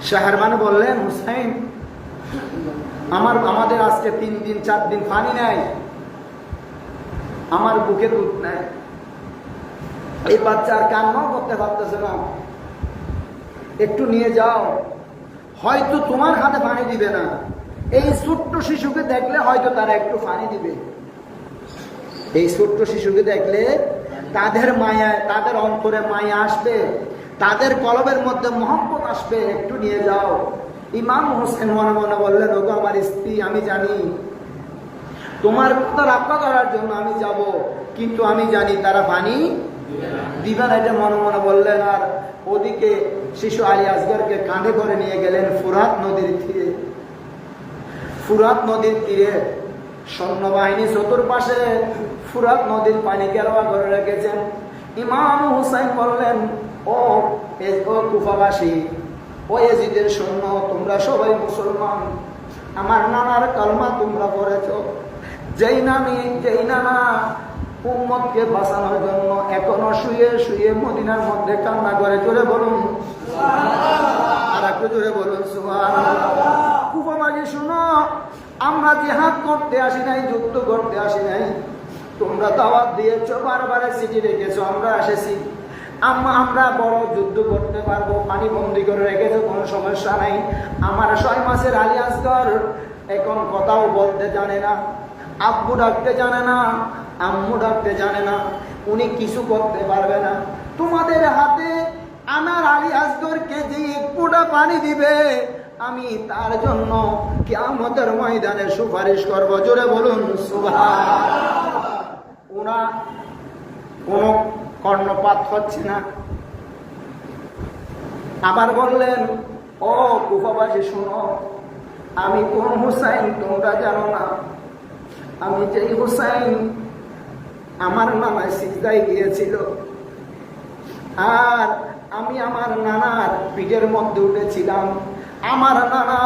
শাহরবান বললেন, হুসাইন, আমাদের আজকে 3 দিন 4 দিন পানি নাই, আমার বুকে দুধ নাই, এই বাচ্চার কান্নাও করতে পারতেছে না, একটু নিয়ে যাও, হয়তো তোমার হাতে পানি দিবে না, এই ছোট্ট শিশুকে দেখলে হয়তো তারা একটু পানি দিবে। এই ছোট্ট শিশুকে দেখলে তাদের মায়া, তাদের অন্তরে মায়া আসবে, তাদের কলবের মধ্যে মহব্বত আসবে, একটু নিয়ে যাও। ইমাম হোসেন মনে মনে বললেন, ওগো আমার স্ত্রী, আমি জানি তোমার কথা রক্ষা করার জন্য আমি যাব, কিন্তু আমি জানি তারা পানি দিবে না, এটা মনে মনে বললেন। আর ওদিকে শিশু আলী আসগরকে কাঁধে করে নিয়ে গেলেন ফুরাত নদীর তীরে। ফুরাত নদীর তীরে সৈন্যবাহিনী চতুর্পাশে ফুরাত নদীর পানি ঘেরাও করে রেখেছেন। ইমাম হুসাইন বললেন, ও কুফাবাসী, ও ইয়াজিদের সৈন্য, তোমরা সবাই মুসলমান, আমার নানার কালমা তোমরা পড়েছ, যেই নানা উম্মতকে বাঁচানোর জন্য এখনো শুয়ে শুয়ে মদিনার মধ্যে কান্না করে, জোরে বলুন আর একটু জোরে বলুন সুবহানাল্লাহ। কুফাবাসী শুনো, আমরা জিহাদ করতে আসি নাই, যুদ্ধ করতে আসি নাই, তোমরা দাওয়াত দিয়েছ, বারবারে চিঠি রেখেছো, আমরা এসেছি, আমরা বড় যুদ্ধ করতে পারবো, পানি বন্দি করে রেখেছো, কোনো সমস্যা নাই। আমার 6 মাসের আলী আসগর এখন কথাও বলতে জানে না, আব্বু ডাকতে জানে না, আম্মু ডাকতে জানে না, উনি কিছু করতে পারবে না। তোমাদের হাতে আমার আলী আসগরকে যে একটুটা পানি দিবে, আমি তার জন্য কিয়ামতের ময়দানে সুপারিশ করব, জোরে বলুন সুবহানাল্লাহ। ওনা কোনো কর্ণপাত হচ্ছে না। আবার বললেন, ও কুফাবাসী শুনো, আমি কোন হুসাইন তোমরা জানো না, আমি যেই হুসাইন আমার নানা সিজদায় গিয়েছিল, আর আমি আমার নানার পিঠের মধ্যে উঠেছিলাম, আমার নানা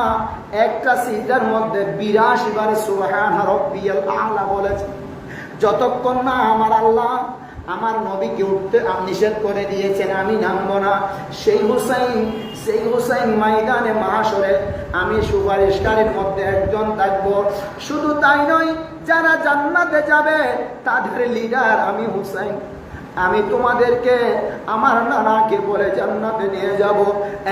একটা সিজদার মধ্যে 82 বার সুবহান রাব্বিয়াল আ'লা বলেছে। যতক্ষণ না আমার আল্লাহ আমার নবীকে উঠতে নিষেধ করে দিয়েছেন, আমি নামবো না। সেই হুসাইন ময়দানে মাহশরে আমি সুপারিশকারীর মধ্যে একজন থাকবো। শুধু তাই নয়, যারা জান্নাতে যাবে তাদের লিডার আমি হুসাইন। আমি তোমাদেরকে আমার নানাকে বলে জান্নাতে নিয়ে যাব।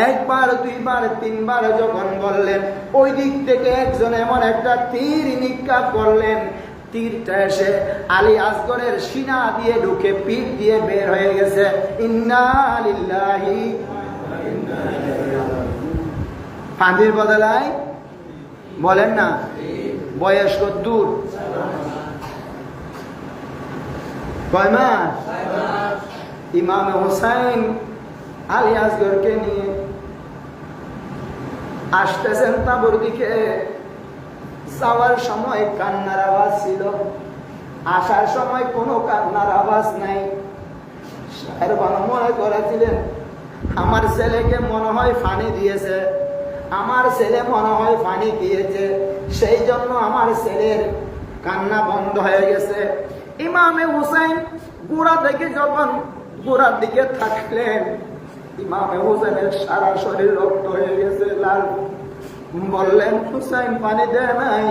1 বার 2 বার 3 বার যখন বললেন, ওই দিক থেকে একজন এমন একটা তীর নিক্ষেপ করলেন, তীরটা এসে আলী আসগরের সিনা দিয়ে ঢুকে পিঠ দিয়ে বের হয়ে গেছে। ইন্না লিল্লাহি ফাঁদির বদলায় বলেন না, বয়স কদ্দুর, কয় মাস? ইমাম হুসাইন আলী আসগরকে নিয়ে আসতেছেন তাঁবুর দিকে। যাওয়ার সময় কান্নার আওয়াজ ছিল, আসার সময় কোনো কান্নার আওয়াজ নাই। শাহরবান মনে করেছিলেন, আমার ছেলেকে মনে হয় পানি দিয়েছে, আমার ছেলে মনে হয় পানি দিয়েছে, সেই জন্য আমার ছেলের কান্না বন্ধ হয়ে গেছে। ইমামে হুসাইন গোড়া থেকে যখন গোড়ার দিকে থাকলেন, ইমামে হুসাইনের সারা শরীর রক্ত হয়ে গেছে, লাল। বললেন, হুসাইন পানি দেয় নাই?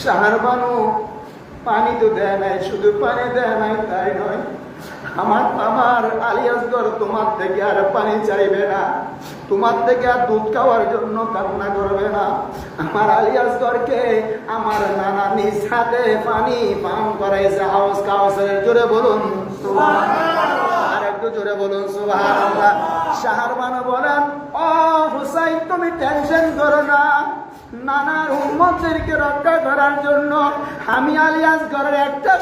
শাহরবানু পানি তো দেয় নাই, শুধু পানি দেয় নাই তাই নয়, আমার আলী আসগর তোমার থেকে আর পানি চাইবে না, তোমার থেকে আর দুধ খাওয়ার জন্য কান্না করবে না। আমার আলী আসগরকে আমার নানা নিজ হাতে পানি পান করাইছে হাউস কাউসারের। জোরে বলুন সুবহানাল্লাহ, আর একটু জোরে বলুন সুবহানাল্লাহ। শাহরবান বলেন, ও হুসাইন, তুমি টেনশন করো না, নানার উম্মতদেরকে রক্ষা করার জন্য আমি আলী আসগরের একটা